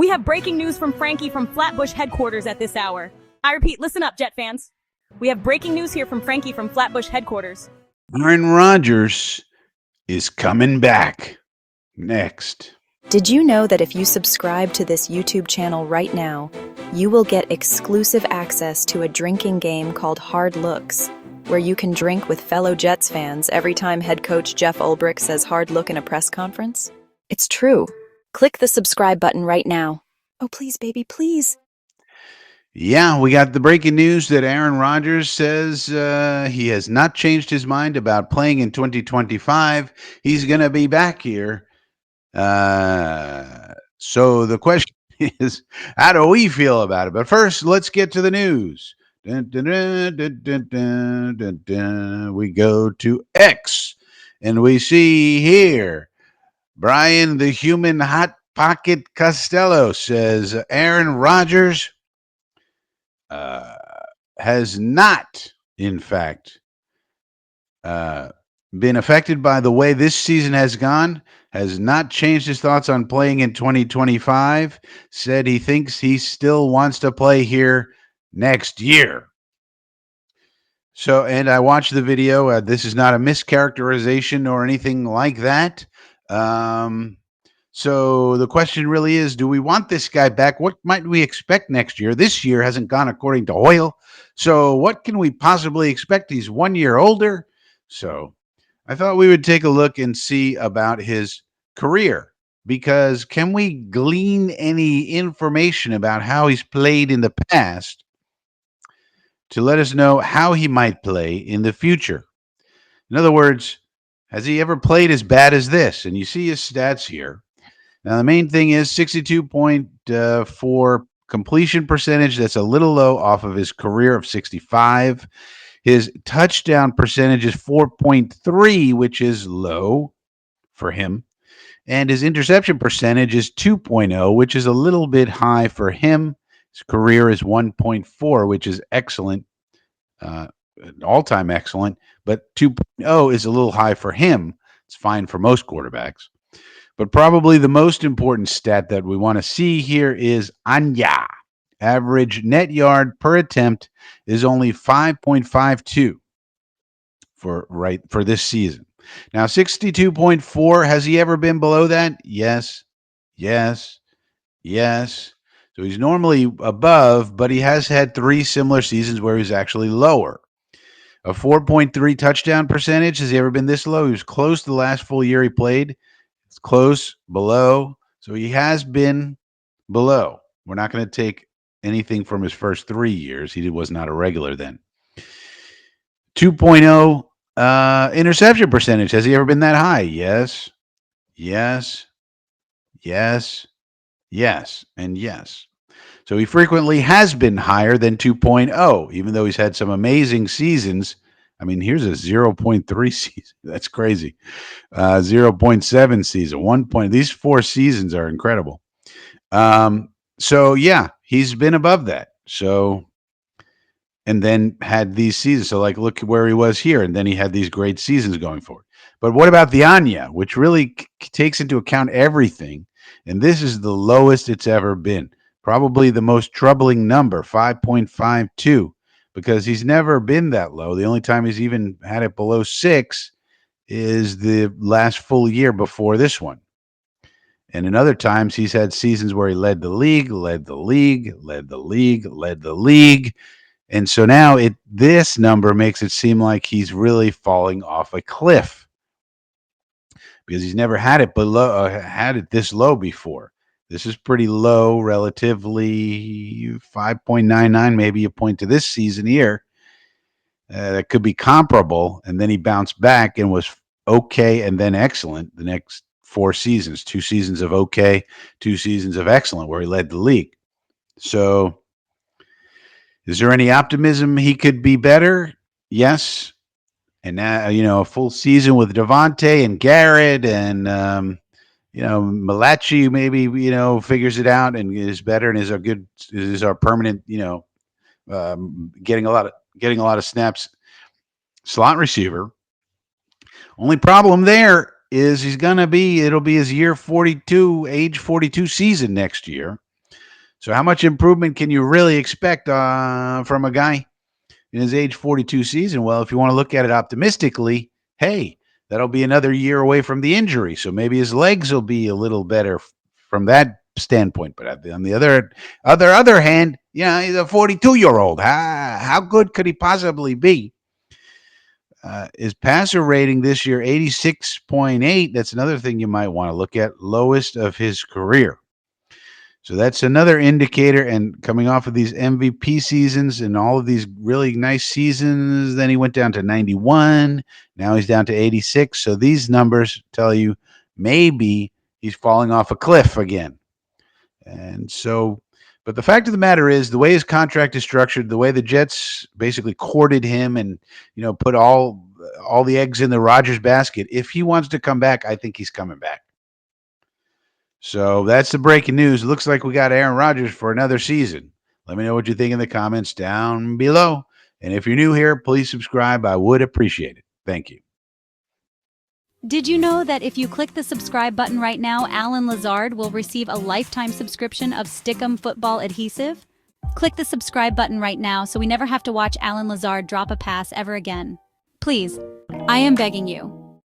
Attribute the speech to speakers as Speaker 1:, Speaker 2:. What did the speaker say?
Speaker 1: We have breaking news from Frankie from Flatbush headquarters at this hour. I repeat, listen up, Jet fans. We have breaking news here from Frankie from Flatbush headquarters.
Speaker 2: Aaron Rodgers is coming back next.
Speaker 3: Did you know that if you subscribe to this YouTube channel right now, you will get exclusive access to a drinking game called Hard Looks, where you can drink with fellow Jets fans every time head coach Jeff Ulbrich says hard look in a press conference? It's true. Click the subscribe button right now. Oh, please, baby, please.
Speaker 2: Yeah, we got the breaking news that Aaron Rodgers says he has not changed his mind about playing in 2025. He's going to be back here. So the question is, how do we feel about it? But first, let's get to the news. Dun, dun, dun, dun, dun, dun, dun, dun. We go to X, and we see here Brian the Human Hot Pocket Costello says Aaron Rodgers has not, in fact, been affected by the way this season has gone, has not changed his thoughts on playing in 2025, said he thinks he still wants to play here next year. So, and I watched the video. This is not a mischaracterization or anything like that. So the question really is, do we want this guy back? What might we expect next year? This year hasn't gone according to Hoyle. So what can we possibly expect? He's 1 year older. So I thought we would take a look and see about his career, because can we glean any information about how he's played in the past to let us know how he might play in the future? In other words, has he ever played as bad as this? And you see his stats here. Now, the main thing is 62.4 completion percentage. That's a little low off of his career of 65. His touchdown percentage is 4.3, which is low for him. And his interception percentage is 2.0, which is a little bit high for him. His career is 1.4, which is excellent, all-time excellent. But 2.0 is a little high for him. It's fine for most quarterbacks. But probably the most important stat that we want to see here is Anya. Average net yard per attempt is only 5.52 for this season. Now, 62.4, has he ever been below that? Yes. So he's normally above, but he has had 3 similar seasons where he's actually lower. A 4.3 touchdown percentage, has he ever been this low? He was close the last full year he played. It's close, below. So he has been below. We're not going to take anything from his first 3 years. He was not a regular then. 2.0 interception percentage. Has he ever been that high? Yes, and yes. So he frequently has been higher than 2.0, even though he's had some amazing seasons. I mean, here's a 0.3 season. That's crazy. 0.7 season, 1 point. These 4 seasons are incredible. So yeah, he's been above that. So, and then had these seasons. So like, look where he was here. And then he had these great seasons going forward. But what about the Anya, which really takes into account everything? And this is the lowest it's ever been. Probably the most troubling number, 5.52, because he's never been that low. The only time he's even had it below 6 is the last full year before this one. And in other times, he's had seasons where he led the league. And so now this number makes it seem like he's really falling off a cliff, because he's never had it this low before. This is pretty low, relatively 5.99, maybe a point to this season here. That could be comparable. And then he bounced back and was okay and then excellent the next 4 seasons, 2 seasons of okay, 2 seasons of excellent, where he led the league. So is there any optimism he could be better? Yes. And now, a full season with Devontae and Garrett and, Malachi maybe, figures it out and is better and is our permanent, getting a lot of snaps slot receiver. Only problem there is it'll be his age 42 season next year. So how much improvement can you really expect from a guy in his age 42 season? Well, if you want to look at it optimistically, hey, that'll be another year away from the injury. So maybe his legs will be a little better from that standpoint. But on the other hand, he's a 42-year-old. How good could he possibly be? His passer rating this year, 86.8. That's another thing you might want to look at. Lowest of his career. So that's another indicator. And coming off of these MVP seasons and all of these really nice seasons, then he went down to 91. Now he's down to 86. So these numbers tell you maybe he's falling off a cliff again. And so, but the fact of the matter is, the way his contract is structured, the way the Jets basically courted him and, put all the eggs in the Rodgers basket, if he wants to come back, I think he's coming back. So that's the breaking news. It looks like we got Aaron Rodgers for another season. Let me know what you think in the comments down below. And if you're new here, please subscribe. I would appreciate it. Thank you.
Speaker 4: Did you know that if you click the subscribe button right now, Alan Lazard will receive a lifetime subscription of Stickum football adhesive? Click the subscribe button right now so we never have to watch Alan Lazard drop a pass ever again. Please, I am begging you.